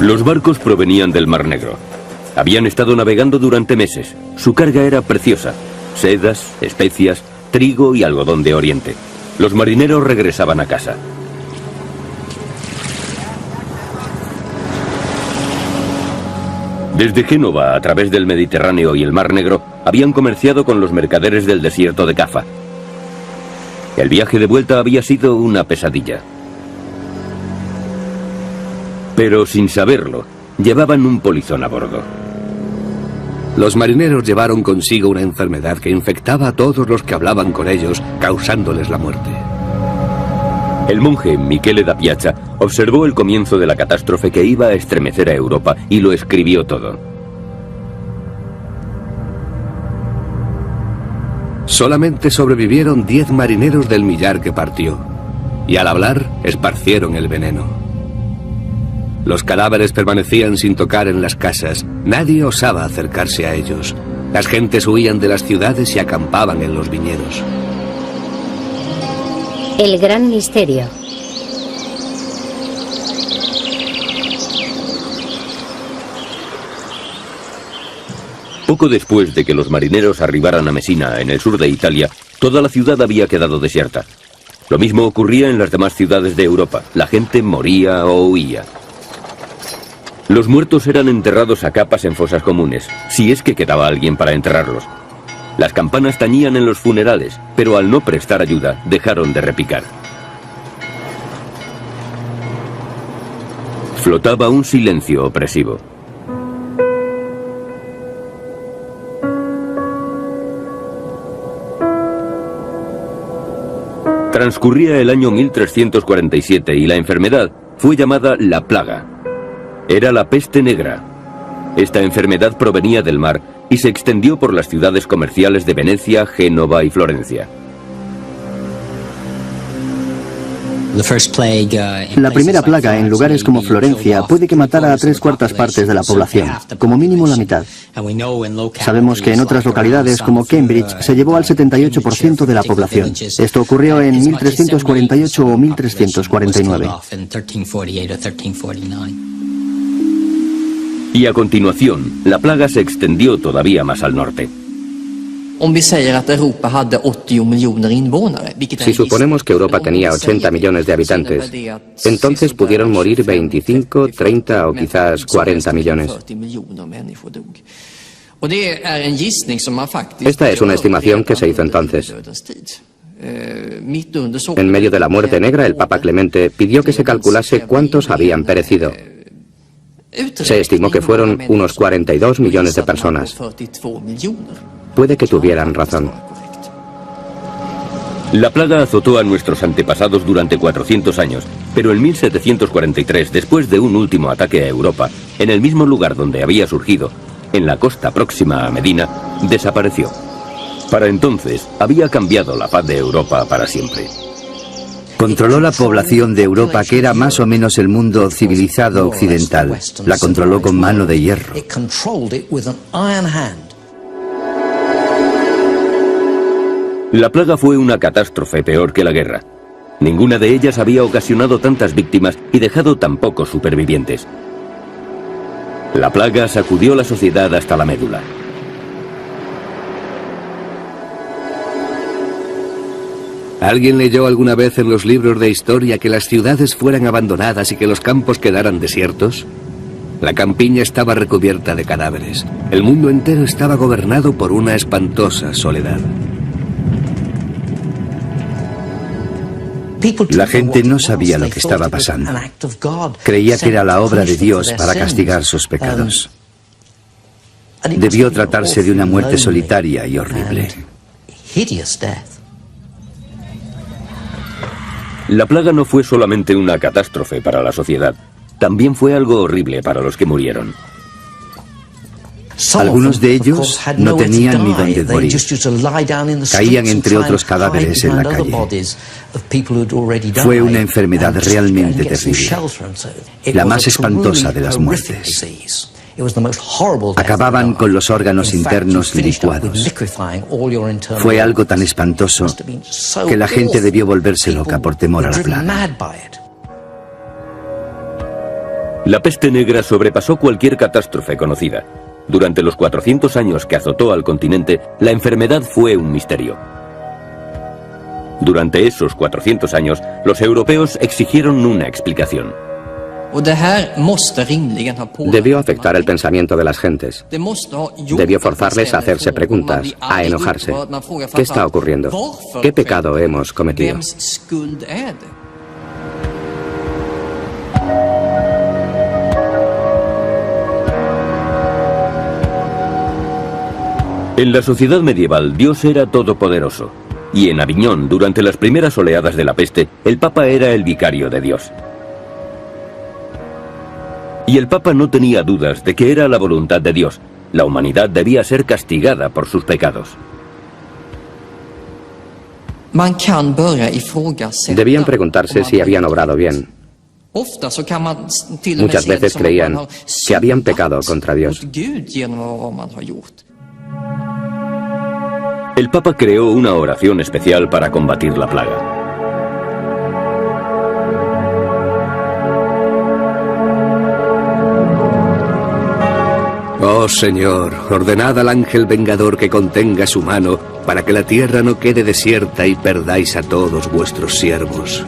Los barcos provenían del Mar Negro. Habían estado navegando durante meses. Su carga era preciosa: sedas, especias, trigo y algodón de Oriente. Los marineros regresaban a casa. Desde Génova, a través del Mediterráneo y el Mar Negro, habían comerciado con los mercaderes del desierto de Cafa. El viaje de vuelta había sido una pesadilla. Pero sin saberlo, llevaban un polizón a bordo. Los marineros llevaron consigo una enfermedad que infectaba a todos los que hablaban con ellos, causándoles la muerte. El monje Michele da Piazza observó el comienzo de la catástrofe que iba a estremecer a Europa y lo escribió todo. Solamente sobrevivieron 10 marineros del millar que partió, y al hablar esparcieron el veneno. Los cadáveres permanecían sin tocar en las casas. Nadie osaba acercarse a ellos. Las gentes huían de las ciudades y acampaban en los viñedos. El gran misterio. Poco después de que los marineros arribaran a Messina, en el sur de Italia, toda la ciudad había quedado desierta. Lo mismo ocurría en las demás ciudades de Europa. La gente moría o huía. Los muertos eran enterrados a capas en fosas comunes, si es que quedaba alguien para enterrarlos. Las campanas tañían en los funerales, pero al no prestar ayuda, dejaron de repicar. Flotaba un silencio opresivo. Transcurría el año 1347 y la enfermedad fue llamada la plaga. Era la peste negra. Esta enfermedad provenía del mar y se extendió por las ciudades comerciales de Venecia, Génova y Florencia. La primera plaga en lugares como Florencia puede que matara a 3/4 partes de la población, como mínimo la mitad. Sabemos que en otras localidades como Cambridge se llevó al 78% de la población. Esto ocurrió en 1348 o 1349. Y a continuación, la plaga se extendió todavía más al norte. Si suponemos que Europa tenía 80 millones de habitantes, entonces pudieron morir 25, 30 o quizás 40 millones. Esta es una estimación que se hizo entonces. En medio de la muerte negra, el Papa Clemente pidió que se calculase cuántos habían perecido. Se estimó que fueron unos 42 millones de personas. Puede que tuvieran razón. La plaga azotó a nuestros antepasados durante 400 años, pero en 1743, después de un último ataque a Europa, en el mismo lugar donde había surgido, en la costa próxima a Medina, desapareció. Para entonces, había cambiado la faz de Europa para siempre. Controló la población de Europa, que era más o menos el mundo civilizado occidental. La controló con mano de hierro. La plaga fue una catástrofe peor que la guerra. Ninguna de ellas había ocasionado tantas víctimas y dejado tan pocos supervivientes. La plaga sacudió la sociedad hasta la médula. ¿Alguien leyó alguna vez en los libros de historia que las ciudades fueran abandonadas y que los campos quedaran desiertos? La campiña estaba recubierta de cadáveres. El mundo entero estaba gobernado por una espantosa soledad. La gente no sabía lo que estaba pasando. Creía que era la obra de Dios para castigar sus pecados. Debió tratarse de una muerte solitaria y horrible. La plaga no fue solamente una catástrofe para la sociedad, también fue algo horrible para los que murieron. Algunos de ellos no tenían ni dónde morir. Caían entre otros cadáveres en la calle. Fue una enfermedad realmente terrible, la más espantosa de las muertes. Acababan con los órganos internos licuados. Fue algo tan espantoso que la gente debió volverse loca por temor a la plaga. La peste negra sobrepasó cualquier catástrofe conocida. Durante los 400 años que azotó al continente, la enfermedad fue un misterio. Durante esos 400 años, los europeos exigieron una explicación. Debió afectar el pensamiento de las gentes. Debió forzarles a hacerse preguntas, a enojarse. ¿Qué está ocurriendo? ¿Qué pecado hemos cometido? En la sociedad medieval, Dios era todopoderoso. Y en Aviñón, durante las primeras oleadas de la peste, el Papa era el vicario de Dios. Y el Papa no tenía dudas de que era la voluntad de Dios. La humanidad debía ser castigada por sus pecados. Debían preguntarse si habían obrado bien. Muchas veces creían que habían pecado contra Dios. El Papa creó una oración especial para combatir la plaga. Oh Señor, ordenad al ángel vengador que contenga su mano, para que la tierra no quede desierta y perdáis a todos vuestros siervos.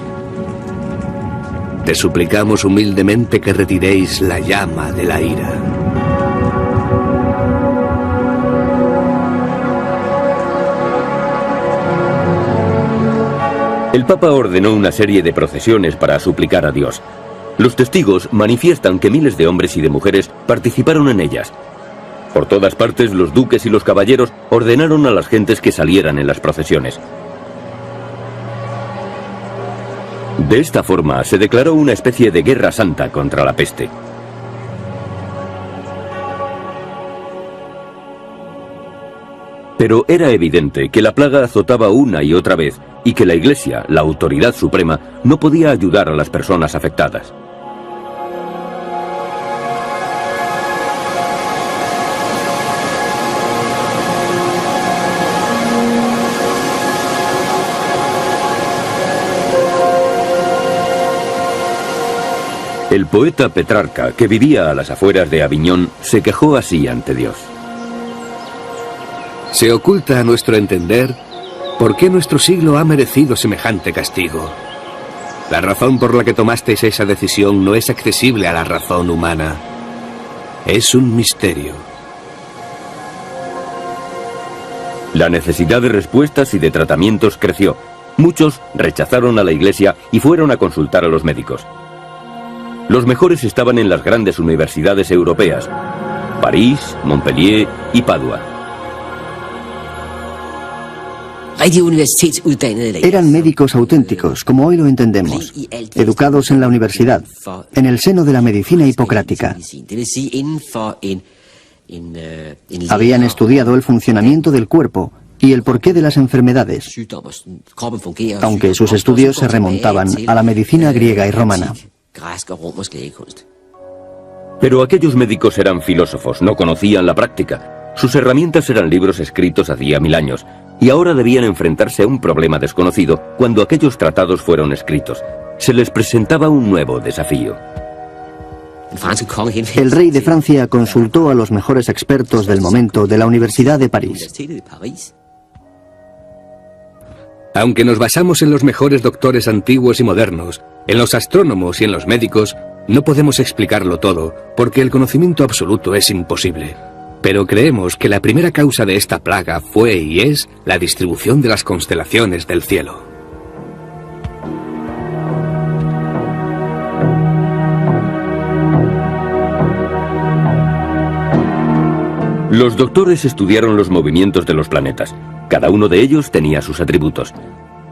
Te suplicamos humildemente que retiréis la llama de la ira. El Papa ordenó una serie de procesiones para suplicar a Dios. Los testigos manifiestan que miles de hombres y de mujeres participaron en ellas. Por todas partes, los duques y los caballeros ordenaron a las gentes que salieran en las procesiones. De esta forma, se declaró una especie de guerra santa contra la peste. Pero era evidente que la plaga azotaba una y otra vez y que la Iglesia, la autoridad suprema, no podía ayudar a las personas afectadas. El poeta Petrarca, que vivía a las afueras de Aviñón, se quejó así ante Dios. Se oculta a nuestro entender por qué nuestro siglo ha merecido semejante castigo. La razón por la que tomasteis esa decisión no es accesible a la razón humana. Es un misterio. La necesidad de respuestas y de tratamientos creció. Muchos rechazaron a la Iglesia y fueron a consultar a los médicos. Los mejores estaban en las grandes universidades europeas: París, Montpellier y Padua. Eran médicos auténticos, como hoy lo entendemos, educados en la universidad, en el seno de la medicina hipocrática. Habían estudiado el funcionamiento del cuerpo y el porqué de las enfermedades, aunque sus estudios se remontaban a la medicina griega y romana. Pero aquellos médicos eran filósofos, no conocían la práctica. Sus herramientas eran libros escritos hacía 1000 años, y ahora debían enfrentarse a un problema desconocido cuando aquellos tratados fueron escritos. Se les presentaba un nuevo desafío. El rey de Francia consultó a los mejores expertos del momento de la Universidad de París. Aunque nos basamos en los mejores doctores antiguos y modernos, en los astrónomos y en los médicos, no podemos explicarlo todo, porque el conocimiento absoluto es imposible. Pero creemos que la primera causa de esta plaga fue y es la distribución de las constelaciones del cielo. Los doctores estudiaron los movimientos de los planetas. Cada uno de ellos tenía sus atributos.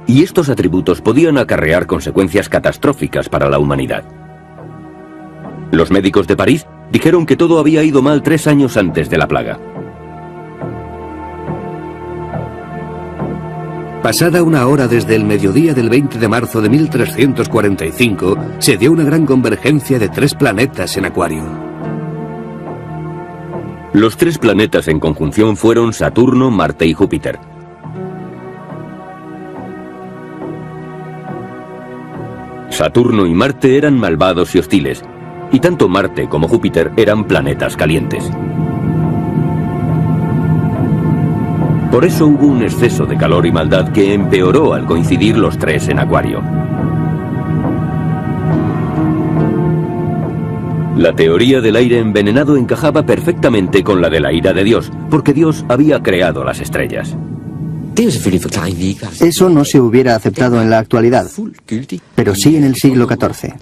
Y estos atributos podían acarrear consecuencias catastróficas para la humanidad. Los médicos de París dijeron que todo había ido mal 3 años antes de la plaga. Pasada una hora desde el mediodía del 20 de marzo de 1345, se dio una gran convergencia de 3 planetas en Acuario. Los 3 planetas en conjunción fueron Saturno, Marte y Júpiter. Saturno y Marte eran malvados y hostiles, y tanto Marte como Júpiter eran planetas calientes. Por eso hubo un exceso de calor y maldad que empeoró al coincidir los tres en Acuario. La teoría del aire envenenado encajaba perfectamente con la de la ira de Dios, porque Dios había creado las estrellas. Eso no se hubiera aceptado en la actualidad, pero sí en el siglo XIV.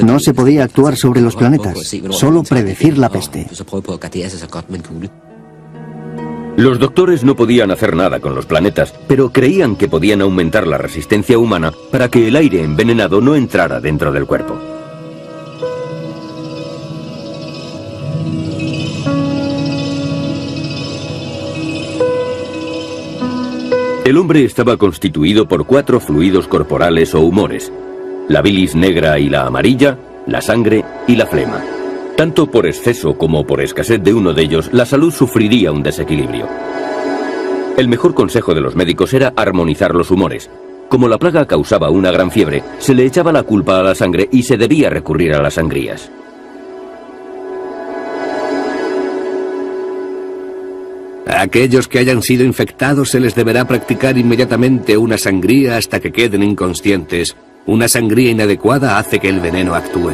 No se podía actuar sobre los planetas, solo predecir la peste. Los doctores no podían hacer nada con los planetas, pero creían que podían aumentar la resistencia humana para que el aire envenenado no entrara dentro del cuerpo. El hombre estaba constituido por 4 fluidos corporales o humores: la bilis negra y la amarilla, la sangre y la flema. Tanto por exceso como por escasez de uno de ellos, la salud sufriría un desequilibrio. El mejor consejo de los médicos era armonizar los humores. Como la plaga causaba una gran fiebre, se le echaba la culpa a la sangre y se debía recurrir a las sangrías. A aquellos que hayan sido infectados se les deberá practicar inmediatamente una sangría hasta que queden inconscientes. Una sangría inadecuada hace que el veneno actúe.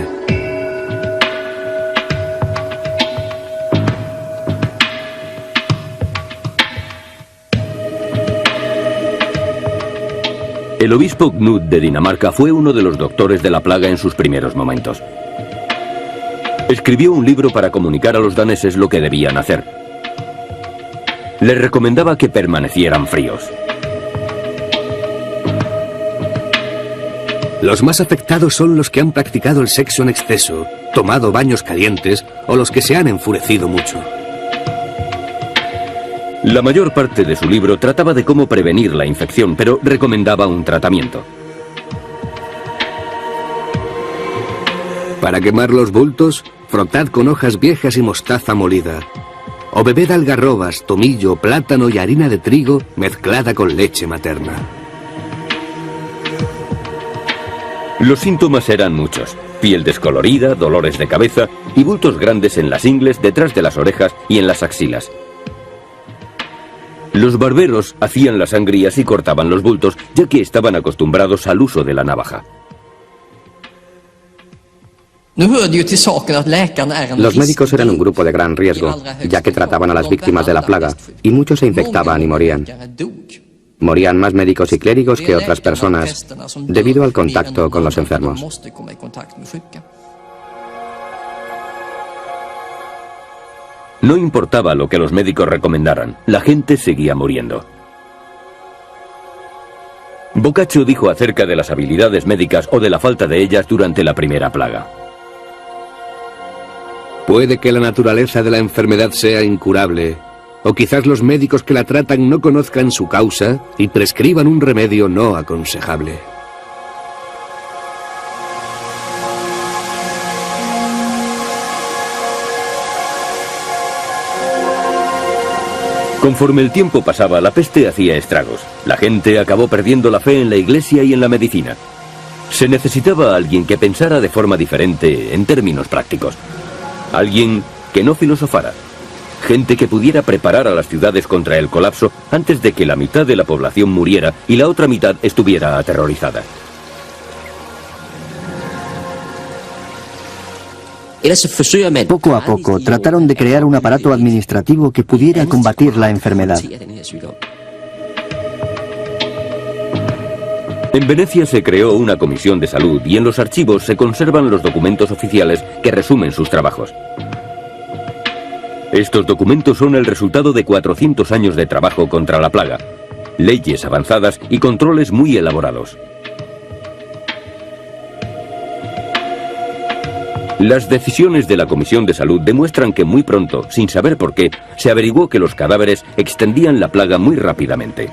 El obispo Knud de Dinamarca fue uno de los doctores de la plaga en sus primeros momentos. Escribió un libro para comunicar a los daneses lo que debían hacer. Les recomendaba que permanecieran fríos. Los más afectados son los que han practicado el sexo en exceso, tomado baños calientes o los que se han enfurecido mucho. La mayor parte de su libro trataba de cómo prevenir la infección, pero recomendaba un tratamiento. Para quemar los bultos, frotad con hojas viejas y mostaza molida. O bebed algarrobas, tomillo, plátano y harina de trigo mezclada con leche materna. Los síntomas eran muchos: piel descolorida, dolores de cabeza y bultos grandes en las ingles, detrás de las orejas y en las axilas. Los barberos hacían las sangrías y cortaban los bultos, ya que estaban acostumbrados al uso de la navaja. Los médicos eran un grupo de gran riesgo, ya que trataban a las víctimas de la plaga, y muchos se infectaban y morían. Morían más médicos y clérigos que otras personas, debido al contacto con los enfermos. No importaba lo que los médicos recomendaran, la gente seguía muriendo. Boccaccio dijo acerca de las habilidades médicas o de la falta de ellas durante la primera plaga: puede que la naturaleza de la enfermedad sea incurable, o quizás los médicos que la tratan no conozcan su causa y prescriban un remedio no aconsejable. Conforme el tiempo pasaba, la peste hacía estragos. La gente acabó perdiendo la fe en la iglesia y en la medicina. Se necesitaba a alguien que pensara de forma diferente en términos prácticos. Alguien que no filosofara. Gente que pudiera preparar a las ciudades contra el colapso antes de que la mitad de la población muriera y la otra mitad estuviera aterrorizada. Poco a poco trataron de crear un aparato administrativo que pudiera combatir la enfermedad. En Venecia se creó una comisión de salud y en los archivos se conservan los documentos oficiales que resumen sus trabajos. Estos documentos son el resultado de 400 años de trabajo contra la plaga, leyes avanzadas y controles muy elaborados. Las decisiones de la Comisión de Salud demuestran que muy pronto, sin saber por qué, se averiguó que los cadáveres extendían la plaga muy rápidamente.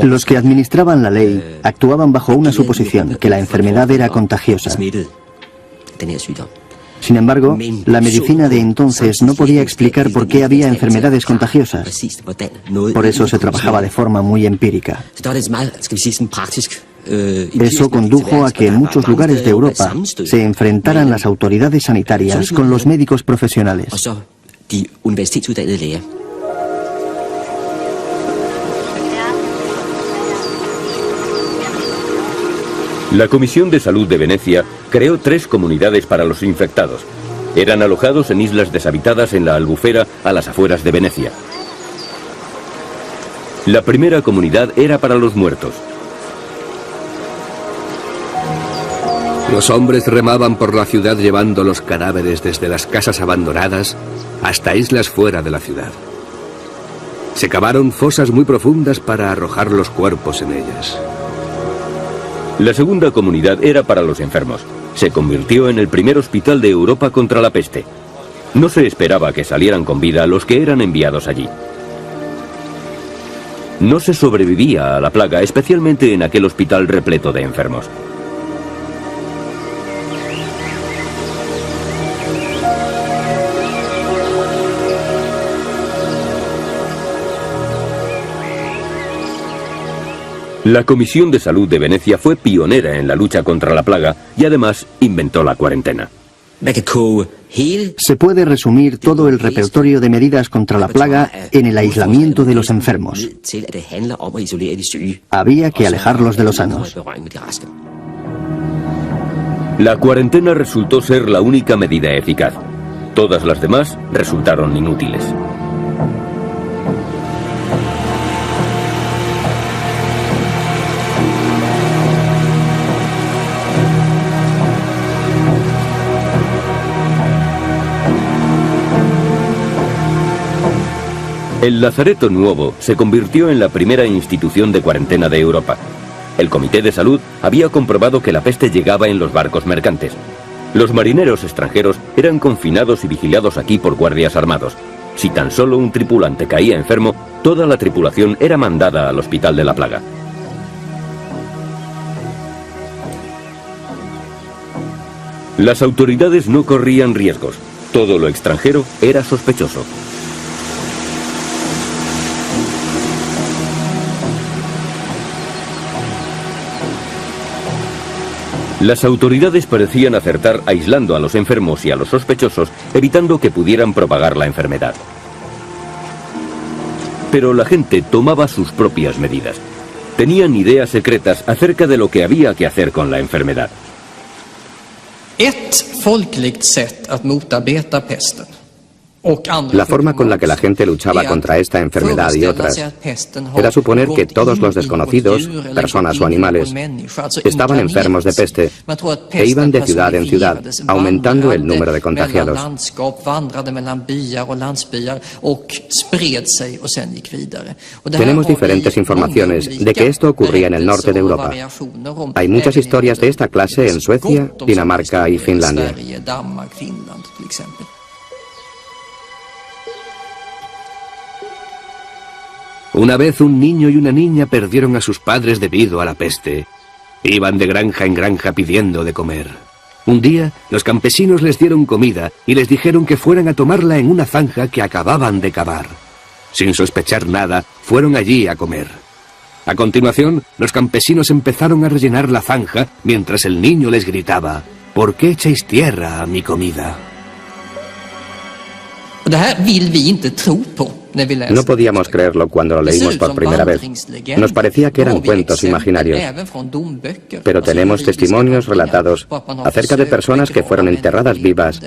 Los que administraban la ley actuaban bajo una suposición, que la enfermedad era contagiosa. Sin embargo, la medicina de entonces no podía explicar por qué había enfermedades contagiosas. Por eso se trabajaba de forma muy empírica. Eso condujo a que en muchos lugares de Europa se enfrentaran las autoridades sanitarias con los médicos profesionales. La Comisión de Salud de Venecia creó 3 comunidades para los infectados. Eran alojados en islas deshabitadas en la Albufera, a las afueras de Venecia. La primera comunidad era para los muertos. Los hombres remaban por la ciudad llevando los cadáveres desde las casas abandonadas hasta islas fuera de la ciudad. Se cavaron fosas muy profundas para arrojar los cuerpos en ellas. La segunda comunidad era para los enfermos. Se convirtió en el primer hospital de Europa contra la peste. No se esperaba que salieran con vida los que eran enviados allí. No se sobrevivía a la plaga, especialmente en aquel hospital repleto de enfermos. La Comisión de Salud de Venecia fue pionera en la lucha contra la plaga y además inventó la cuarentena. Se puede resumir todo el repertorio de medidas contra la plaga en el aislamiento de los enfermos. Había que alejarlos de los sanos. La cuarentena resultó ser la única medida eficaz. Todas las demás resultaron inútiles. El Lazareto Nuovo se convirtió en la primera institución de cuarentena de Europa. El Comité de Salud había comprobado que la peste llegaba en los barcos mercantes. Los marineros extranjeros eran confinados y vigilados aquí por guardias armados. Si tan solo un tripulante caía enfermo, toda la tripulación era mandada al hospital de la plaga. Las autoridades no corrían riesgos. Todo lo extranjero era sospechoso. Las autoridades parecían acertar aislando a los enfermos y a los sospechosos, evitando que pudieran propagar la enfermedad. Pero la gente tomaba sus propias medidas. Tenían ideas secretas acerca de lo que había que hacer con la enfermedad. La forma con la que la gente luchaba contra esta enfermedad y otras era suponer que todos los desconocidos, personas o animales, estaban enfermos de peste e iban de ciudad en ciudad, aumentando el número de contagiados. Tenemos diferentes informaciones de que esto ocurría en el norte de Europa. Hay muchas historias de esta clase en Suecia, Dinamarca y Finlandia. Una vez un niño y una niña perdieron a sus padres debido a la peste. Iban de granja en granja pidiendo de comer. Un día, los campesinos les dieron comida y les dijeron que fueran a tomarla en una zanja que acababan de cavar. Sin sospechar nada, fueron allí a comer. A continuación, los campesinos empezaron a rellenar la zanja mientras el niño les gritaba: ¿por qué echáis tierra a mi comida? No podíamos creerlo cuando lo leímos por primera vez. Nos parecía que eran cuentos imaginarios. Pero tenemos testimonios relatados acerca de personas que fueron enterradas vivas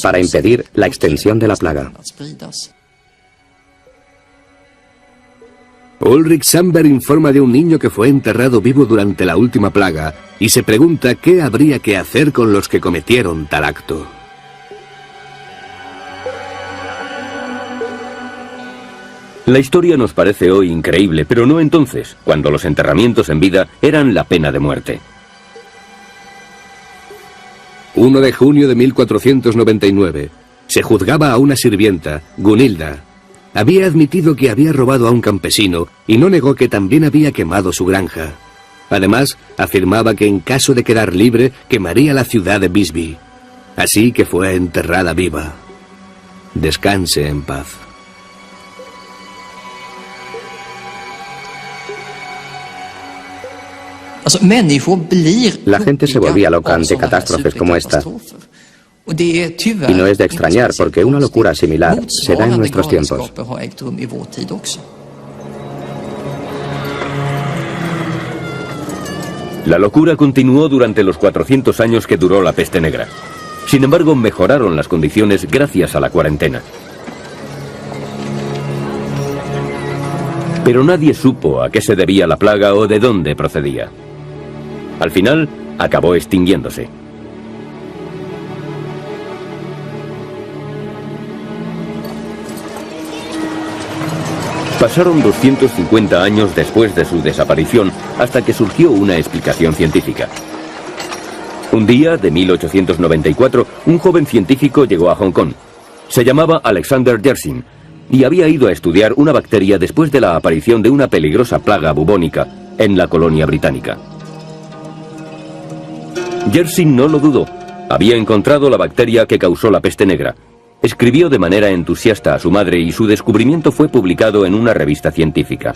para impedir la extensión de la plaga. Ulrich Sandberg informa de un niño que fue enterrado vivo durante la última plaga y se pregunta qué habría que hacer con los que cometieron tal acto. La historia nos parece hoy increíble, pero no entonces, cuando los enterramientos en vida eran la pena de muerte. 1 de junio de 1499. Se juzgaba a una sirvienta, Gunilda. Había admitido que había robado a un campesino y no negó que también había quemado su granja. Además, afirmaba que en caso de quedar libre, quemaría la ciudad de Visby. Así que fue enterrada viva. Descanse en paz. La gente se volvía loca ante catástrofes como esta. Y no es de extrañar, porque una locura similar se da en nuestros tiempos. La locura continuó durante los 400 años que duró la peste negra. Sin embargo, mejoraron las condiciones gracias a la cuarentena. Pero nadie supo a qué se debía la plaga o de dónde procedía. Al final, acabó extinguiéndose. Pasaron 250 años después de su desaparición hasta que surgió una explicación científica. Un día de 1894, un joven científico llegó a Hong Kong. Se llamaba Alexander Yersin y había ido a estudiar una bacteria después de la aparición de una peligrosa plaga bubónica en la colonia británica. Yersin no lo dudó. Había encontrado la bacteria que causó la peste negra. Escribió de manera entusiasta a su madre y su descubrimiento fue publicado en una revista científica.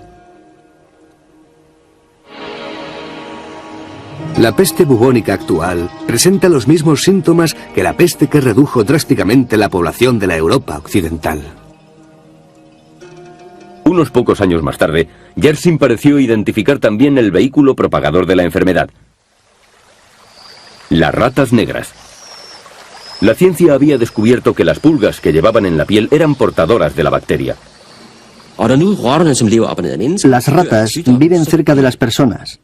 La peste bubónica actual presenta los mismos síntomas que la peste que redujo drásticamente la población de la Europa occidental. Unos pocos años más tarde, Yersin pareció identificar también el vehículo propagador de la enfermedad: las ratas negras. La ciencia había descubierto que las pulgas que llevaban en la piel eran portadoras de la bacteria. Las ratas viven cerca de las personas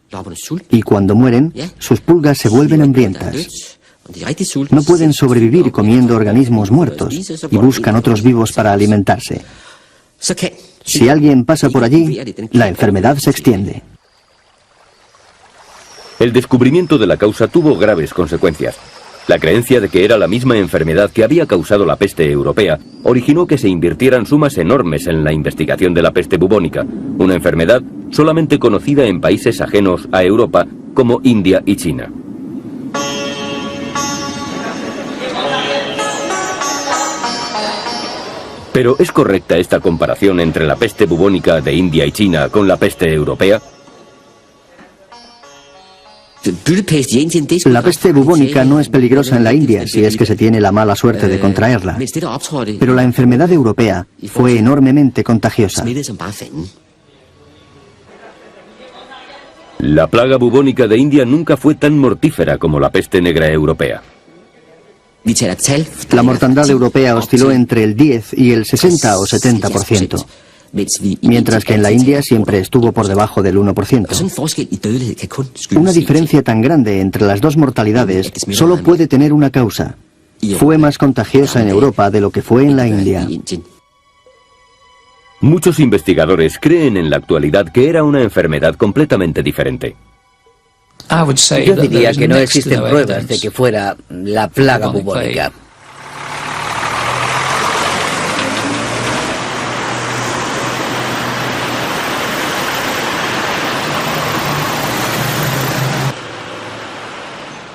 y cuando mueren, sus pulgas se vuelven hambrientas. No pueden sobrevivir comiendo organismos muertos y buscan otros vivos para alimentarse. Si alguien pasa por allí, la enfermedad se extiende. El descubrimiento de la causa tuvo graves consecuencias. La creencia de que era la misma enfermedad que había causado la peste europea originó que se invirtieran sumas enormes en la investigación de la peste bubónica, una enfermedad solamente conocida en países ajenos a Europa como India y China. ¿Pero es correcta esta comparación entre la peste bubónica de India y China con la peste europea? La peste bubónica no es peligrosa en la India si es que se tiene la mala suerte de contraerla. Pero la enfermedad europea fue enormemente contagiosa. La plaga bubónica de India nunca fue tan mortífera como la peste negra europea. La mortandad europea osciló entre el 10 y el 60 o 70%. Mientras que en la India siempre estuvo por debajo del 1%. Una diferencia tan grande entre las dos mortalidades solo puede tener una causa. Fue más contagiosa en Europa de lo que fue en la India. Muchos investigadores creen en la actualidad que era una enfermedad completamente diferente. Yo diría que no existen pruebas de que fuera la plaga bubónica.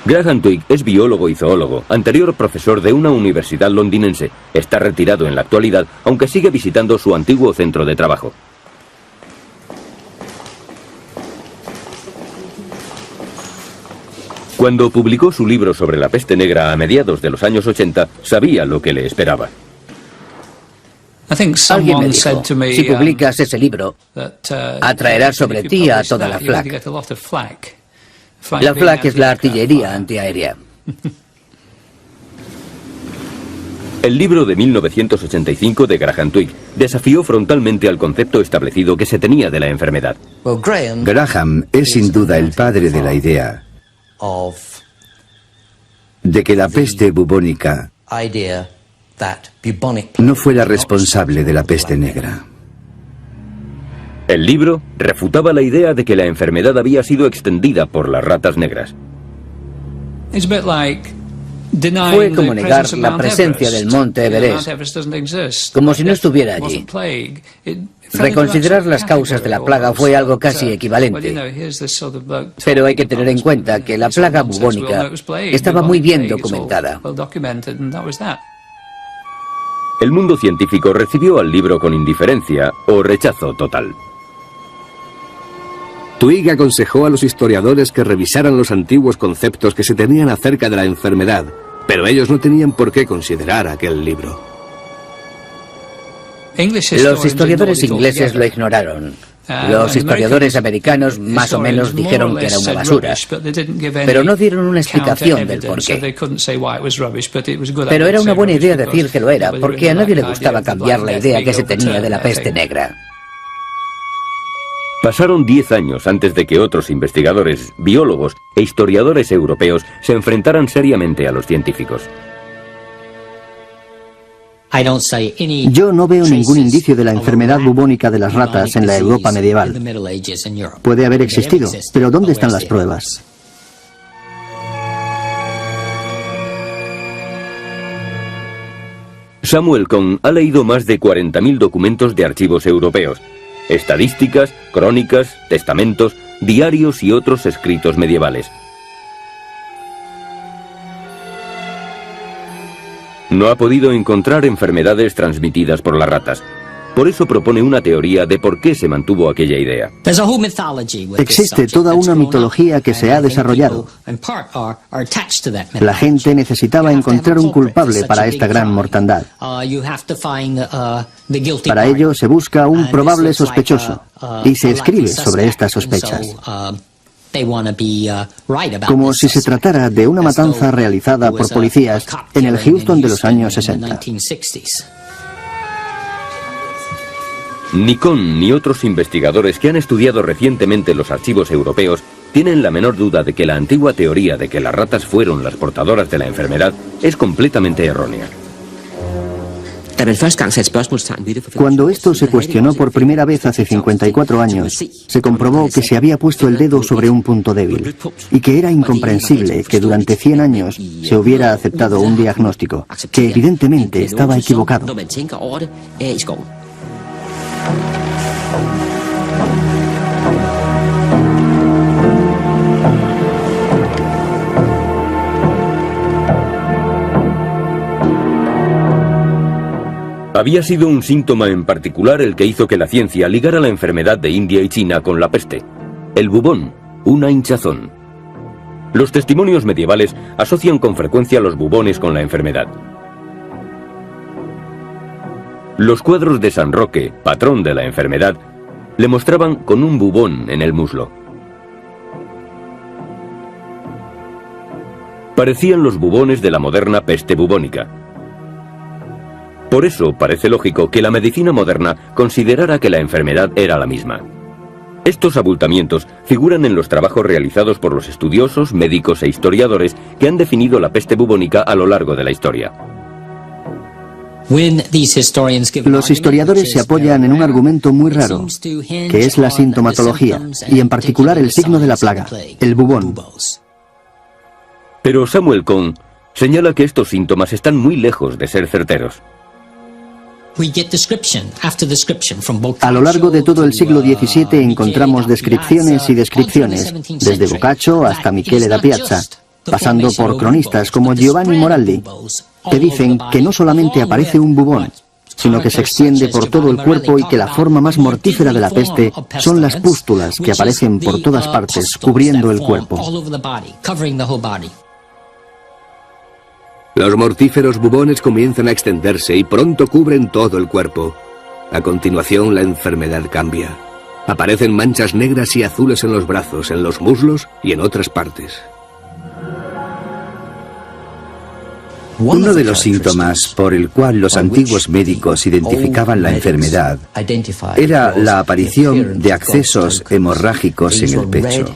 Graham Twigg es biólogo y zoólogo, anterior profesor de una universidad londinense. Está retirado en la actualidad, aunque sigue visitando su antiguo centro de trabajo. Cuando publicó su libro sobre la peste negra a mediados de los años 80, sabía lo que le esperaba. Alguien me dijo, si publicas ese libro, atraerá sobre ti a toda la FLAC. La FLAC es la artillería antiaérea. El libro de 1985 de Graham Twigg desafió frontalmente al concepto establecido que se tenía de la enfermedad. Graham es sin duda el padre de la idea de que la peste bubónica no fue la responsable de la peste negra. El libro refutaba la idea de que la enfermedad había sido extendida por las ratas negras. Fue como negar la presencia del monte Everest, como si no estuviera allí. Reconsiderar las causas de la plaga fue algo casi equivalente. Pero hay que tener en cuenta que la plaga bubónica estaba muy bien documentada. El mundo científico recibió al libro con indiferencia o rechazo total. Twigg aconsejó a los historiadores que revisaran los antiguos conceptos que se tenían acerca de la enfermedad, pero ellos no tenían por qué considerar aquel libro. Los historiadores ingleses lo ignoraron. Los historiadores americanos más o menos dijeron que era una basura, pero no dieron una explicación del porqué. Pero era una buena idea decir que lo era, porque a nadie le gustaba cambiar la idea que se tenía de la peste negra. Pasaron 10 años antes de que otros investigadores, biólogos e historiadores europeos se enfrentaran seriamente a los científicos. Yo no veo ningún indicio de la enfermedad bubónica de las ratas en la Europa medieval. Puede haber existido, pero ¿dónde están las pruebas? Samuel Cohn ha leído más de 40.000 documentos de archivos europeos, estadísticas, crónicas, testamentos, diarios y otros escritos medievales. No ha podido encontrar enfermedades transmitidas por las ratas. Por eso propone una teoría de por qué se mantuvo aquella idea. Existe toda una mitología que se ha desarrollado. La gente necesitaba encontrar un culpable para esta gran mortandad. Para ello se busca un probable sospechoso y se escribe sobre estas sospechas. Como si se tratara de una matanza realizada por policías en el Houston de los años 60. Ni Cohn ni otros investigadores que han estudiado recientemente los archivos europeos tienen la menor duda de que la antigua teoría de que las ratas fueron las portadoras de la enfermedad es completamente errónea. Cuando esto se cuestionó por primera vez hace 54 años, se comprobó que se había puesto el dedo sobre un punto débil y que era incomprensible que durante 100 años se hubiera aceptado un diagnóstico que evidentemente estaba equivocado. Había sido un síntoma en particular el que hizo que la ciencia ligara la enfermedad de India y China con la peste. El bubón, una hinchazón. Los testimonios medievales asocian con frecuencia los bubones con la enfermedad. Los cuadros de San Roque, patrón de la enfermedad, le mostraban con un bubón en el muslo. Parecían los bubones de la moderna peste bubónica. Por eso parece lógico que la medicina moderna considerara que la enfermedad era la misma. Estos abultamientos figuran en los trabajos realizados por los estudiosos, médicos e historiadores que han definido la peste bubónica a lo largo de la historia. Los historiadores se apoyan en un argumento muy raro, que es la sintomatología, y en particular el signo de la plaga, el bubón. Pero Samuel Cohn señala que estos síntomas están muy lejos de ser certeros. A lo largo de todo el siglo XVII encontramos descripciones y descripciones, desde Boccaccio hasta Michele da Piazza, pasando por cronistas como Giovanni Moraldi, que dicen que no solamente aparece un bubón, sino que se extiende por todo el cuerpo y que la forma más mortífera de la peste son las pústulas que aparecen por todas partes, cubriendo el cuerpo. Los mortíferos bubones comienzan a extenderse y pronto cubren todo el cuerpo. A continuación, la enfermedad cambia. Aparecen manchas negras y azules en los brazos, en los muslos y en otras partes. Uno de los síntomas por el cual los antiguos médicos identificaban la enfermedad era la aparición de accesos hemorrágicos en el pecho.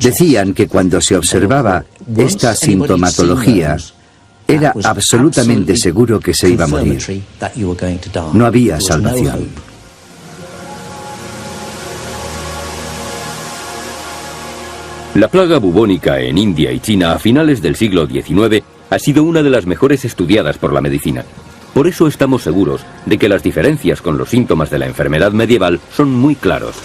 Decían que cuando se observaba esta sintomatología, era absolutamente seguro que se iba a morir. No había salvación. La plaga bubónica en India y China a finales del siglo XIX ha sido una de las mejores estudiadas por la medicina. Por eso estamos seguros de que las diferencias con los síntomas de la enfermedad medieval son muy claros.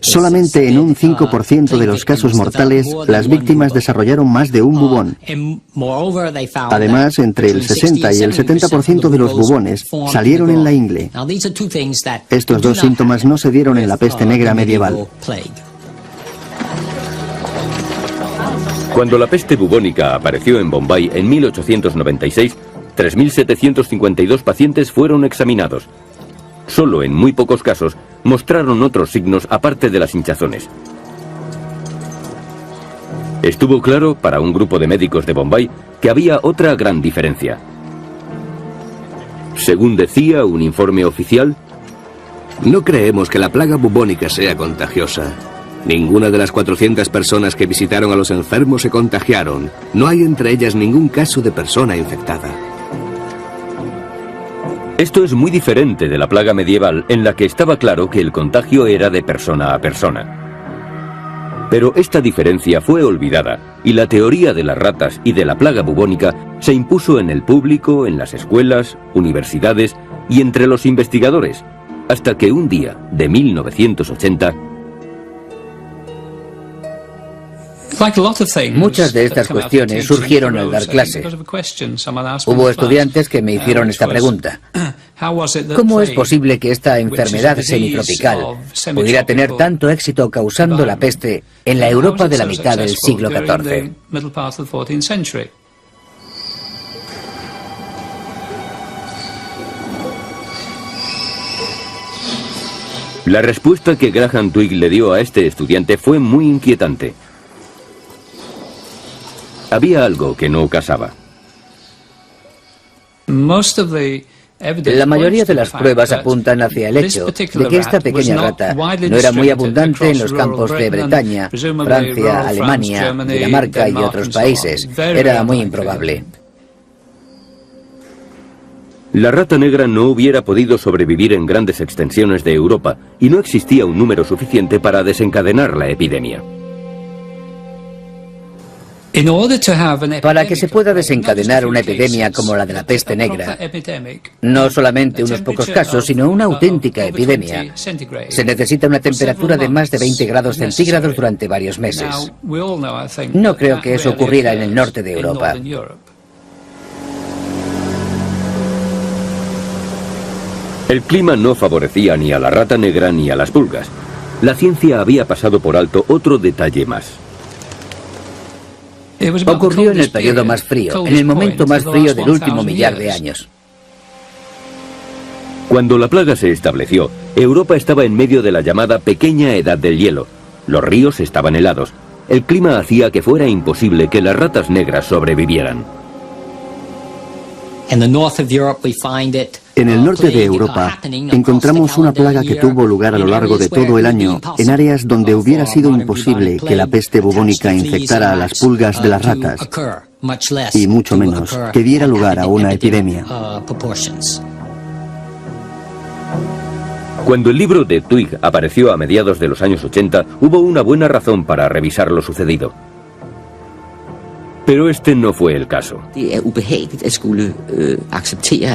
Solamente en un 5% de los casos mortales, las víctimas desarrollaron más de un bubón. Además, entre el 60 y el 70% de los bubones salieron en la ingle. Estos dos síntomas no se dieron en la peste negra medieval. Cuando la peste bubónica apareció en Bombay en 1896, 3.752 pacientes fueron examinados. Solo en muy pocos casos mostraron otros signos aparte de las hinchazones. Estuvo claro para un grupo de médicos de Bombay que había otra gran diferencia. Según decía un informe oficial, no creemos que la plaga bubónica sea contagiosa. Ninguna de las 400 personas que visitaron a los enfermos se contagiaron. No hay entre ellas ningún caso de persona infectada. Esto es muy diferente de la plaga medieval, en la que estaba claro que el contagio era de persona a persona. Pero esta diferencia fue olvidada, y la teoría de las ratas y de la plaga bubónica se impuso en el público, en las escuelas, universidades y entre los investigadores, hasta que un día de 1980... Muchas de estas cuestiones surgieron al dar clase. Hubo estudiantes que me hicieron esta pregunta. ¿Cómo es posible que esta enfermedad semitropical pudiera tener tanto éxito causando la peste en la Europa de la mitad del siglo XIV? La respuesta que Graham Twigg le dio a este estudiante fue muy inquietante. Había algo que no casaba. La mayoría de las pruebas apuntan hacia el hecho de que esta pequeña rata no era muy abundante en los campos de Bretaña, Francia, Alemania, Dinamarca y otros países. Era muy improbable. La rata negra no hubiera podido sobrevivir en grandes extensiones de Europa y no existía un número suficiente para desencadenar la epidemia. Para que se pueda desencadenar una epidemia como la de la peste negra, no solamente unos pocos casos, sino una auténtica epidemia, se necesita una temperatura de más de 20 grados centígrados durante varios meses. No creo que eso ocurriera en el norte de Europa. El clima no favorecía ni a la rata negra ni a las pulgas. La ciencia había pasado por alto otro detalle más. Ocurrió en el periodo más frío, en el momento más frío del último millar de años. Cuando la plaga se estableció, Europa estaba en medio de la llamada pequeña edad del hielo. Los ríos estaban helados. El clima hacía que fuera imposible que las ratas negras sobrevivieran. En el norte de Europa encontramos una plaga que tuvo lugar a lo largo de todo el año en áreas donde hubiera sido imposible que la peste bubónica infectara a las pulgas de las ratas y mucho menos que diera lugar a una epidemia. Cuando el libro de Twigg apareció a mediados de los años 80, hubo una buena razón para revisar lo sucedido. Pero este no fue el caso.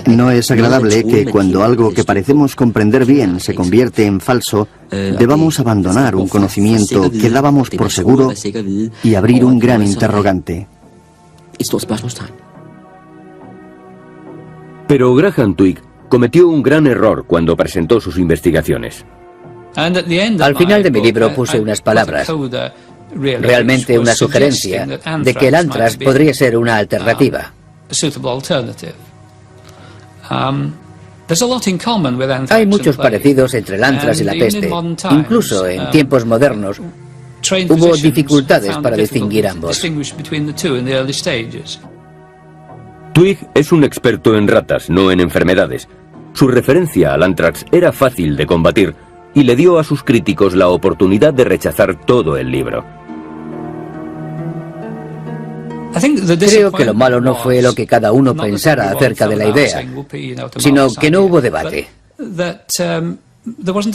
No es agradable que cuando algo que parecemos comprender bien se convierte en falso, debamos abandonar un conocimiento que dábamos por seguro y abrir un gran interrogante. Pero Graham Twigg cometió un gran error cuando presentó sus investigaciones. Al final de mi libro puse unas palabras, realmente una sugerencia, de que el antrax podría ser una alternativa. Hay muchos parecidos entre el antrax y la peste. Incluso en tiempos modernos hubo dificultades para distinguir ambos. Twigg es un experto en ratas, no en enfermedades. Su referencia al antrax era fácil de combatir y le dio a sus críticos la oportunidad de rechazar todo el libro. Creo que lo malo no fue lo que cada uno pensara acerca de la idea, sino que no hubo debate.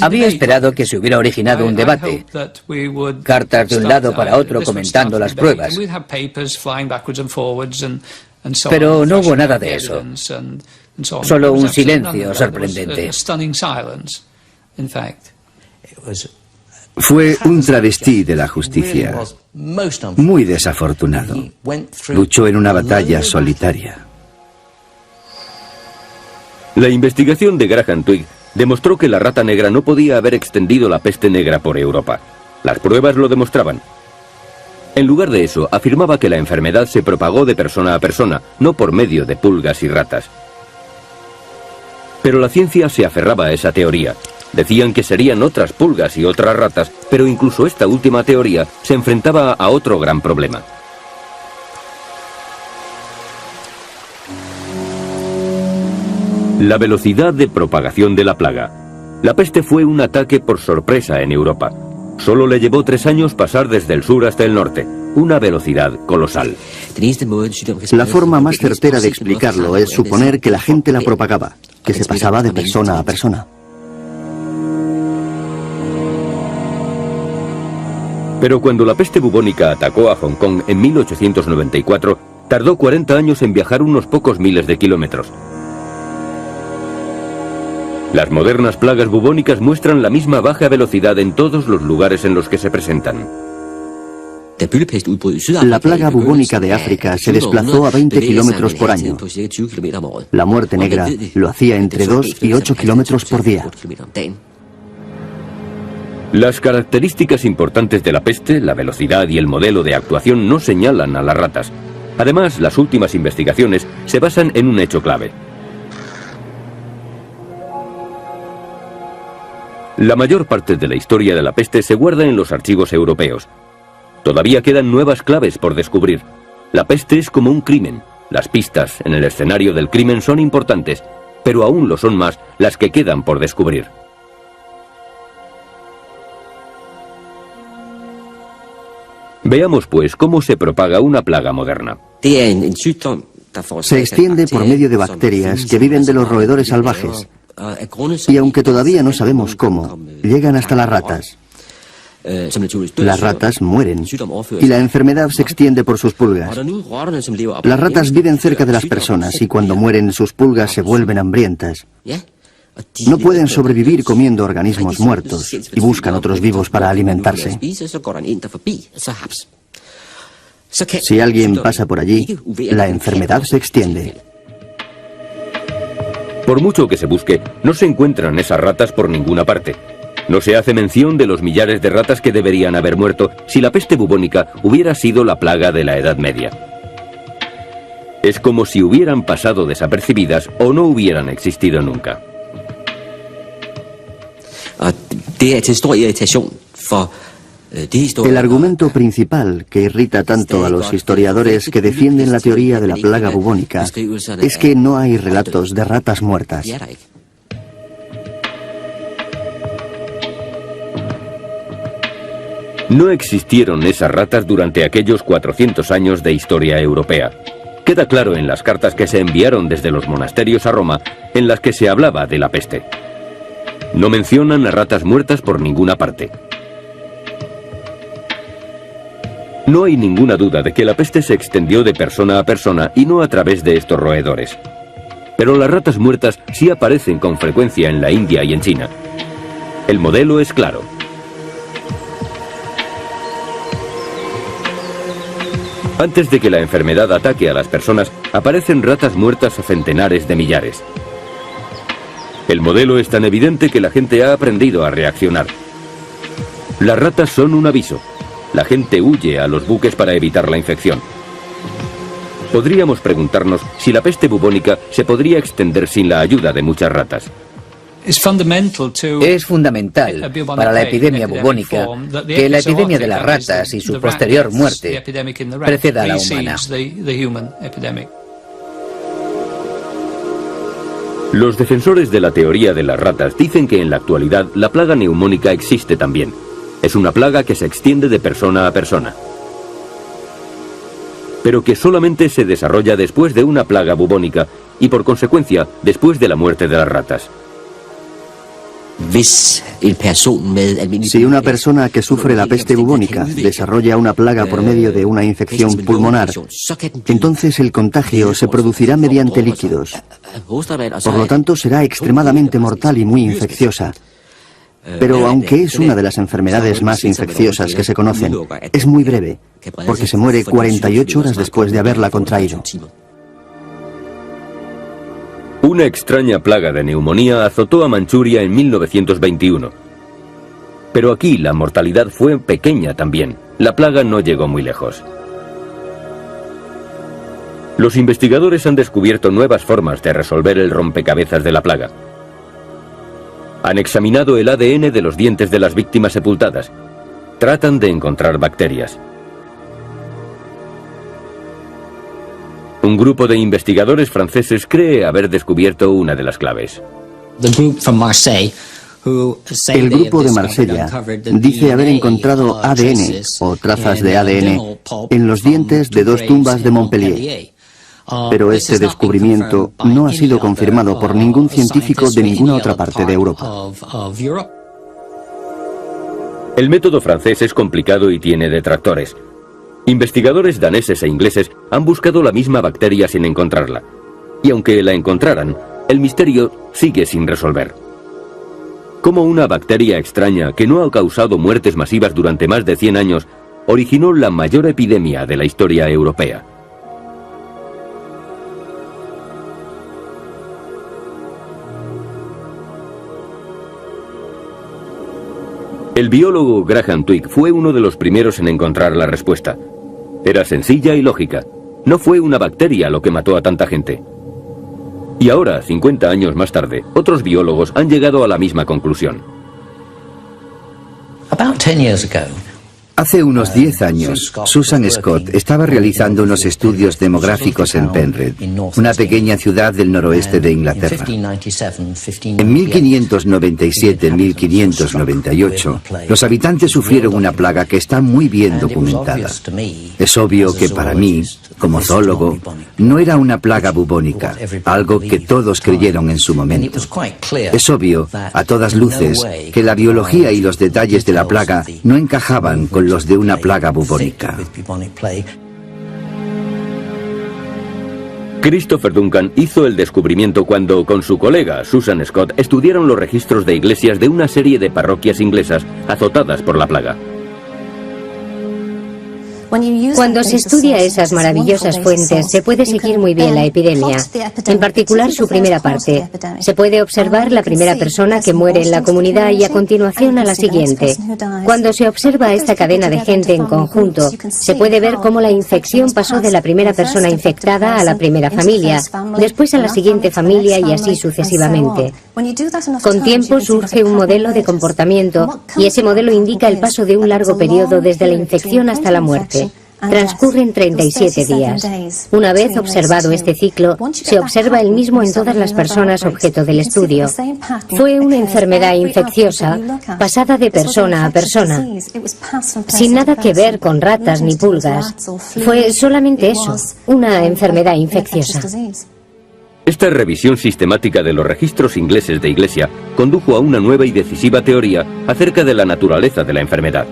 Había esperado que se hubiera originado un debate, cartas de un lado para otro comentando las pruebas. Pero no hubo nada de eso. Solo un silencio sorprendente. Fue un travesti de la justicia, muy desafortunado. Luchó en una batalla solitaria. La investigación de Graham Twigg demostró que la rata negra no podía haber extendido la peste negra por Europa. Las pruebas lo demostraban. En lugar de eso, afirmaba que la enfermedad se propagó de persona a persona, no por medio de pulgas y ratas. Pero la ciencia se aferraba a esa teoría. Decían que serían otras pulgas y otras ratas, pero incluso esta última teoría se enfrentaba a otro gran problema. La velocidad de propagación de la plaga. La peste fue un ataque por sorpresa en Europa. Solo le llevó 3 años pasar desde el sur hasta el norte, una velocidad colosal. La forma más certera de explicarlo es suponer que la gente la propagaba, que se pasaba de persona a persona. Pero cuando la peste bubónica atacó a Hong Kong en 1894, tardó 40 años en viajar unos pocos miles de kilómetros. Las modernas plagas bubónicas muestran la misma baja velocidad en todos los lugares en los que se presentan. La plaga bubónica de África se desplazó a 20 kilómetros por año. La muerte negra lo hacía entre 2 y 8 kilómetros por día. Las características importantes de la peste, la velocidad y el modelo de actuación no señalan a las ratas. Además, las últimas investigaciones se basan en un hecho clave. La mayor parte de la historia de la peste se guarda en los archivos europeos. Todavía quedan nuevas claves por descubrir. La peste es como un crimen. Las pistas en el escenario del crimen son importantes, pero aún lo son más las que quedan por descubrir. Veamos pues cómo se propaga una plaga moderna. Se extiende por medio de bacterias que viven de los roedores salvajes. Y aunque todavía no sabemos cómo, llegan hasta las ratas. Las ratas mueren y la enfermedad se extiende por sus pulgas. Las ratas viven cerca de las personas y cuando mueren sus pulgas se vuelven hambrientas. No pueden sobrevivir comiendo organismos muertos y buscan otros vivos para alimentarse. Si alguien pasa por allí, la enfermedad se extiende. Por mucho que se busque, no se encuentran esas ratas por ninguna parte. No se hace mención de los millares de ratas que deberían haber muerto si la peste bubónica hubiera sido la plaga de la Edad Media. Es como si hubieran pasado desapercibidas o no hubieran existido nunca. El argumento principal que irrita tanto a los historiadores que defienden la teoría de la plaga bubónica es que no hay relatos de ratas muertas. No existieron esas ratas durante aquellos 400 años de historia europea. Queda claro en las cartas que se enviaron desde los monasterios a Roma, en las que se hablaba de la peste. No mencionan a ratas muertas por ninguna parte. No hay ninguna duda de que la peste se extendió de persona a persona y no a través de estos roedores. Pero las ratas muertas sí aparecen con frecuencia en la India y en China. El modelo es claro. Antes de que la enfermedad ataque a las personas, aparecen ratas muertas a centenares de millares. El modelo es tan evidente que la gente ha aprendido a reaccionar. Las ratas son un aviso. La gente huye a los buques para evitar la infección. Podríamos preguntarnos si la peste bubónica se podría extender sin la ayuda de muchas ratas. Es fundamental para la epidemia bubónica que la epidemia de las ratas y su posterior muerte preceda a la humana. Los defensores de la teoría de las ratas dicen que en la actualidad la plaga neumónica existe también. Es una plaga que se extiende de persona a persona, pero que solamente se desarrolla después de una plaga bubónica y por consecuencia después de la muerte de las ratas. Si una persona que sufre la peste bubónica desarrolla una plaga por medio de una infección pulmonar, entonces el contagio se producirá mediante líquidos. Por lo tanto, será extremadamente mortal y muy infecciosa. Pero aunque es una de las enfermedades más infecciosas que se conocen, es muy breve, porque se muere 48 horas después de haberla contraído. Una extraña plaga de neumonía azotó a Manchuria en 1921. Pero aquí la mortalidad fue pequeña también. La plaga no llegó muy lejos. Los investigadores han descubierto nuevas formas de resolver el rompecabezas de la plaga. Han examinado el ADN de los dientes de las víctimas sepultadas. Tratan de encontrar bacterias. Un grupo de investigadores franceses cree haber descubierto una de las claves. El grupo de Marsella dice haber encontrado ADN o trazas de ADN en los dientes de 2 tumbas de Montpellier. Pero este descubrimiento no ha sido confirmado por ningún científico de ninguna otra parte de Europa. El método francés es complicado y tiene detractores. Investigadores daneses e ingleses han buscado la misma bacteria sin encontrarla. Y aunque la encontraran, el misterio sigue sin resolver. ¿Cómo una bacteria extraña que no ha causado muertes masivas durante más de 100 años originó la mayor epidemia de la historia europea? El biólogo Graham Twigg fue uno de los primeros en encontrar la respuesta. Era sencilla y lógica. No fue una bacteria lo que mató a tanta gente. Y ahora, 50 años más tarde, otros biólogos han llegado a la misma conclusión. Hace unos 10 años, Susan Scott estaba realizando unos estudios demográficos en Penrith, una pequeña ciudad del noroeste de Inglaterra. En 1597-1598, los habitantes sufrieron una plaga que está muy bien documentada. Es obvio que para mí, como zoólogo, no era una plaga bubónica, algo que todos creyeron en su momento. Es obvio, a todas luces, que la biología y los detalles de la plaga no encajaban con los de una plaga bubónica. Christopher Duncan hizo el descubrimiento cuando, con su colega Susan Scott, estudiaron los registros de iglesias de una serie de parroquias inglesas azotadas por la plaga. Cuando se estudia esas maravillosas fuentes, se puede seguir muy bien la epidemia, en particular su primera parte. Se puede observar la primera persona que muere en la comunidad y a continuación a la siguiente. Cuando se observa esta cadena de gente en conjunto, se puede ver cómo la infección pasó de la primera persona infectada a la primera familia, después a la siguiente familia y así sucesivamente. Con tiempo surge un modelo de comportamiento y ese modelo indica el paso de un largo periodo desde la infección hasta la muerte. Transcurren 37 días. Una vez observado este ciclo, se observa el mismo en todas las personas objeto del estudio. Fue una enfermedad infecciosa pasada de persona a persona, sin nada que ver con ratas ni pulgas. Fue solamente eso, una enfermedad infecciosa. Esta revisión sistemática de los registros ingleses de iglesia condujo a una nueva y decisiva teoría acerca de la naturaleza de la enfermedad.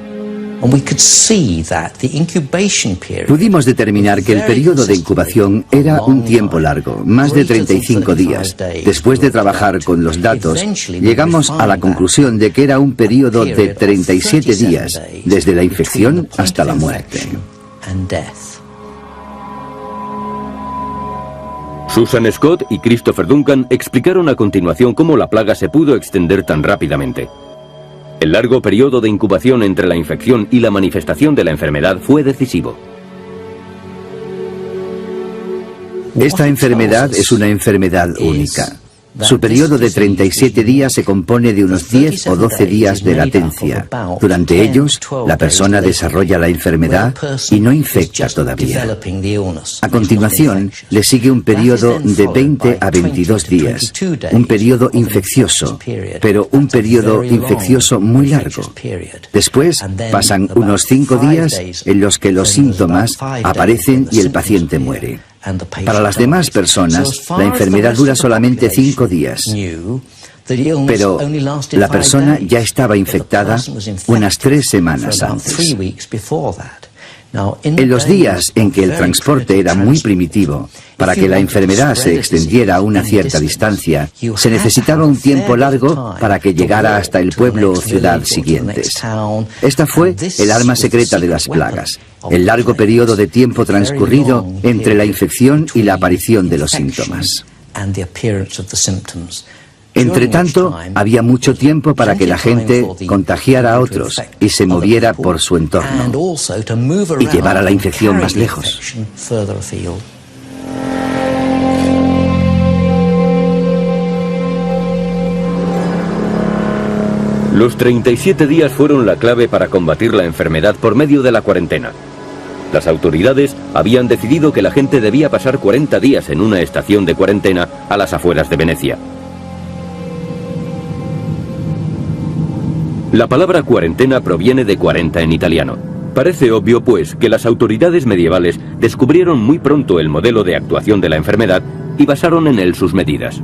Pudimos determinar que el periodo de incubación era un tiempo largo, más de 35 días. Después de trabajar con los datos, llegamos a la conclusión de que era un periodo de 37 días, desde la infección hasta la muerte. Susan Scott y Christopher Duncan explicaron a continuación cómo la plaga se pudo extender tan rápidamente. El largo periodo de incubación entre la infección y la manifestación de la enfermedad fue decisivo. Esta enfermedad es una enfermedad única. Su periodo de 37 días se compone de unos 10 o 12 días de latencia. Durante ellos, la persona desarrolla la enfermedad y no infecta todavía. A continuación, le sigue un periodo de 20 a 22 días, un periodo infeccioso, pero un periodo infeccioso muy largo. Después, pasan unos 5 días en los que los síntomas aparecen y el paciente muere. Para las demás personas, la enfermedad dura solamente 5 días. pero la persona ya estaba infectada unas 3 semanas antes. En los días en que el transporte era muy primitivo, para que la enfermedad se extendiera a una cierta distancia, se necesitaba un tiempo largo para que llegara hasta el pueblo o ciudad siguientes. Esta fue el arma secreta de las plagas, el largo periodo de tiempo transcurrido entre la infección y la aparición de los síntomas. Entre tanto, había mucho tiempo para que la gente contagiara a otros y se moviera por su entorno y llevara la infección más lejos. Los 37 días fueron la clave para combatir la enfermedad por medio de la cuarentena. Las autoridades habían decidido que la gente debía pasar 40 días en una estación de cuarentena a las afueras de Venecia. La palabra cuarentena proviene de 40 en italiano. Parece obvio, pues, que las autoridades medievales descubrieron muy pronto el modelo de actuación de la enfermedad y basaron en él sus medidas.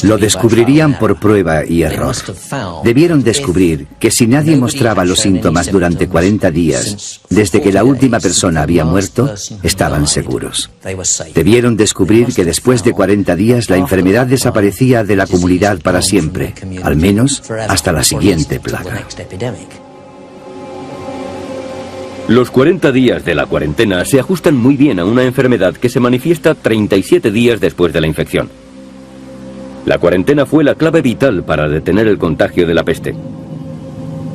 Lo descubrirían por prueba y error. Debieron descubrir que si nadie mostraba los síntomas durante 40 días, desde que la última persona había muerto, estaban seguros. Debieron descubrir que después de 40 días la enfermedad desaparecía de la comunidad para siempre, al menos hasta la siguiente plaga. Los 40 días de la cuarentena se ajustan muy bien a una enfermedad que se manifiesta 37 días después de la infección. La cuarentena fue la clave vital para detener el contagio de la peste.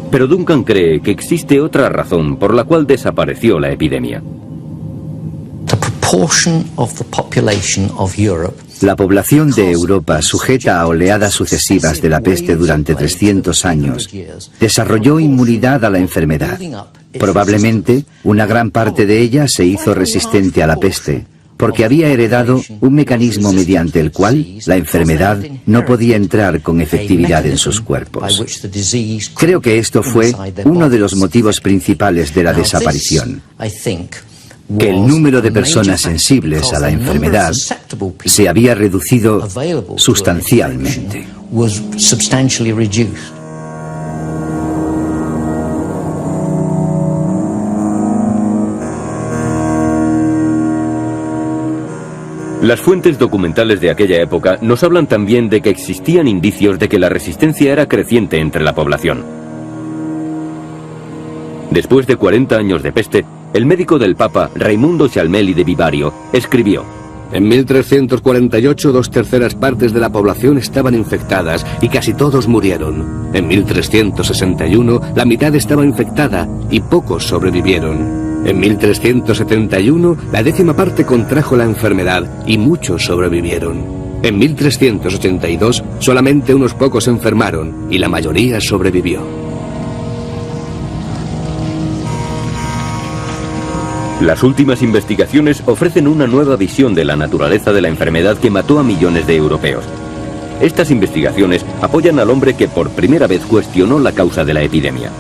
Pero Duncan cree que existe otra razón por la cual desapareció la epidemia. La población de Europa, sujeta a oleadas sucesivas de la peste durante 300 años, desarrolló inmunidad a la enfermedad. Probablemente, una gran parte de ella se hizo resistente a la peste, porque había heredado un mecanismo mediante el cual la enfermedad no podía entrar con efectividad en sus cuerpos. Creo que esto fue uno de los motivos principales de la desaparición, que el número de personas sensibles a la enfermedad se había reducido sustancialmente. Las fuentes documentales de aquella época nos hablan también de que existían indicios de que la resistencia era creciente entre la población. Después de 40 años de peste, el médico del Papa, Raimundo Cialmelli de Vivario, escribió: En 1348, 2/3 partes de la población estaban infectadas y casi todos murieron. En 1361, la mitad estaba infectada y pocos sobrevivieron. En 1371, la 10ª parte contrajo la enfermedad y muchos sobrevivieron. En 1382, solamente unos pocos enfermaron y la mayoría sobrevivió. Las últimas investigaciones ofrecen una nueva visión de la naturaleza de la enfermedad que mató a millones de europeos. Estas investigaciones apoyan al hombre que por primera vez cuestionó la causa de la epidemia.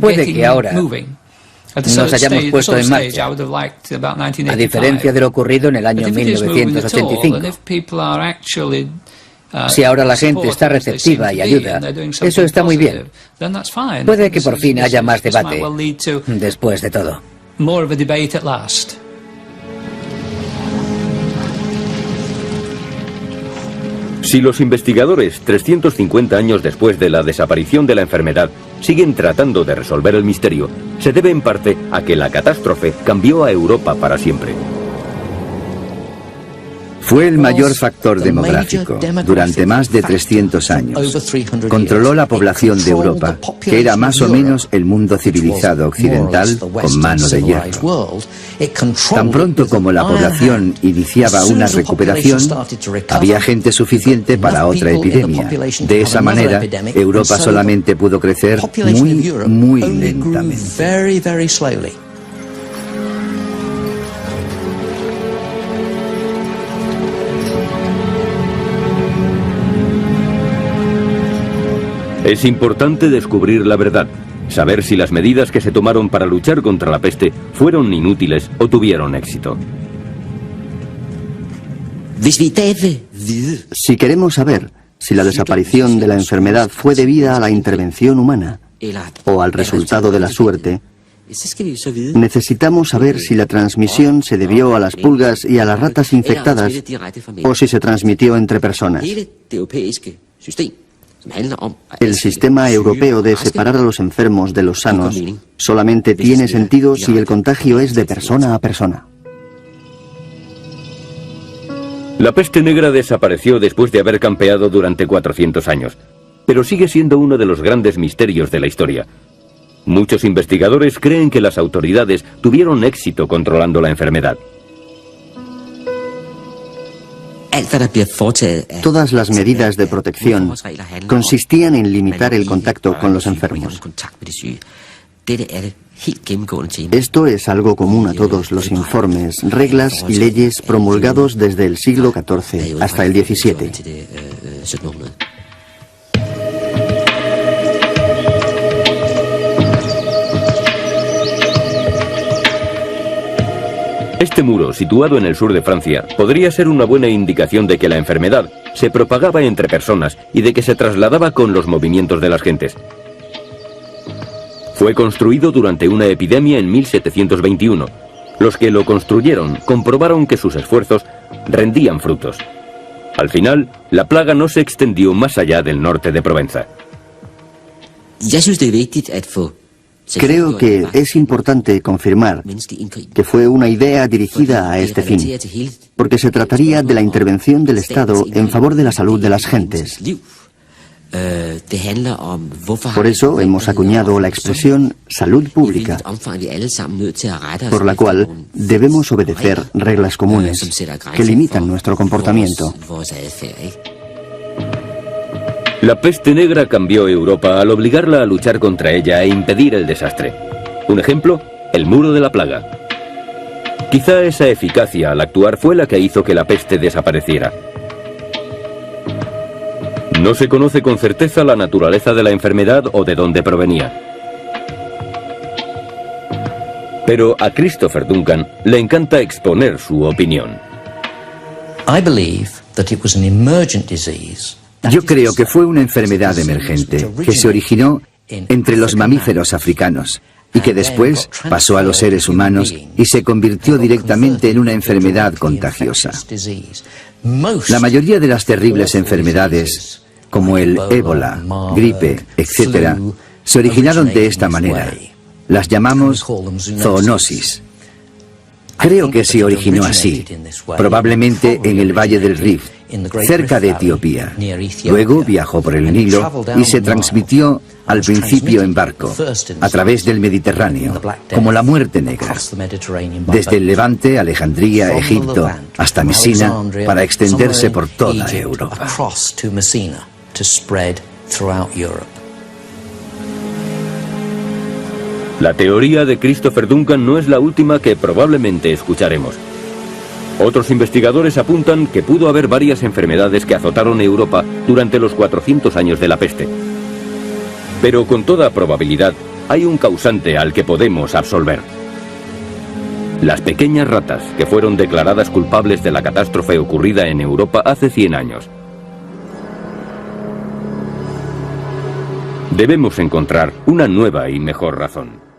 Puede que ahora nos hayamos puesto en marcha, a diferencia de lo ocurrido en el año 1985. Si ahora la gente está receptiva y ayuda, eso está muy bien. Puede que por fin haya más debate, después de todo. Si los investigadores, 350 años después de la desaparición de la enfermedad, siguen tratando de resolver el misterio, se debe en parte a que la catástrofe cambió a Europa para siempre. Fue el mayor factor demográfico durante más de 300 años. Controló la población de Europa, que era más o menos el mundo civilizado occidental con mano de hierro. Tan pronto como la población iniciaba una recuperación, había gente suficiente para otra epidemia. De esa manera, Europa solamente pudo crecer muy lentamente. Es importante descubrir la verdad, saber si las medidas que se tomaron para luchar contra la peste fueron inútiles o tuvieron éxito. Si queremos saber si la desaparición de la enfermedad fue debida a la intervención humana o al resultado de la suerte, necesitamos saber si la transmisión se debió a las pulgas y a las ratas infectadas o si se transmitió entre personas. El sistema europeo de separar a los enfermos de los sanos solamente tiene sentido si el contagio es de persona a persona. La peste negra desapareció después de haber campeado durante 400 años, pero sigue siendo uno de los grandes misterios de la historia. Muchos investigadores creen que las autoridades tuvieron éxito controlando la enfermedad. Todas las medidas de protección consistían en limitar el contacto con los enfermos. Esto es algo común a todos los informes, reglas y leyes promulgados desde el siglo XIV hasta el XVII. Este muro, situado en el sur de Francia, podría ser una buena indicación de que la enfermedad se propagaba entre personas y de que se trasladaba con los movimientos de las gentes. Fue construido durante una epidemia en 1721. Los que lo construyeron comprobaron que sus esfuerzos rendían frutos. Al final, la plaga no se extendió más allá del norte de Provenza. Creo que es importante confirmar que fue una idea dirigida a este fin, porque se trataría de la intervención del Estado en favor de la salud de las gentes. Por eso hemos acuñado la expresión salud pública, por la cual debemos obedecer reglas comunes que limitan nuestro comportamiento. La peste negra cambió Europa al obligarla a luchar contra ella e impedir el desastre. Un ejemplo, el muro de la plaga. Quizá esa eficacia al actuar fue la que hizo que la peste desapareciera. No se conoce con certeza la naturaleza de la enfermedad o de dónde provenía. Pero a Christopher Duncan le encanta exponer su opinión. Yo creo que fue una enfermedad emergente que se originó entre los mamíferos africanos y que después pasó a los seres humanos y se convirtió directamente en una enfermedad contagiosa. La mayoría de las terribles enfermedades, como el ébola, gripe, etc., se originaron de esta manera. Las llamamos zoonosis. Creo que se originó así, probablemente en el Valle del Rift, cerca de Etiopía. Luego viajó por el Nilo y se transmitió al principio en barco, a través del Mediterráneo, como la muerte negra, desde el Levante, Alejandría, Egipto, hasta Mesina, para extenderse por toda Europa. La teoría de Christopher Duncan no es la última que probablemente escucharemos. Otros investigadores apuntan que pudo haber varias enfermedades que azotaron Europa durante los 400 años de la peste. Pero con toda probabilidad hay un causante al que podemos absolver. Las pequeñas ratas que fueron declaradas culpables de la catástrofe ocurrida en Europa hace 100 años. Debemos encontrar una nueva y mejor razón.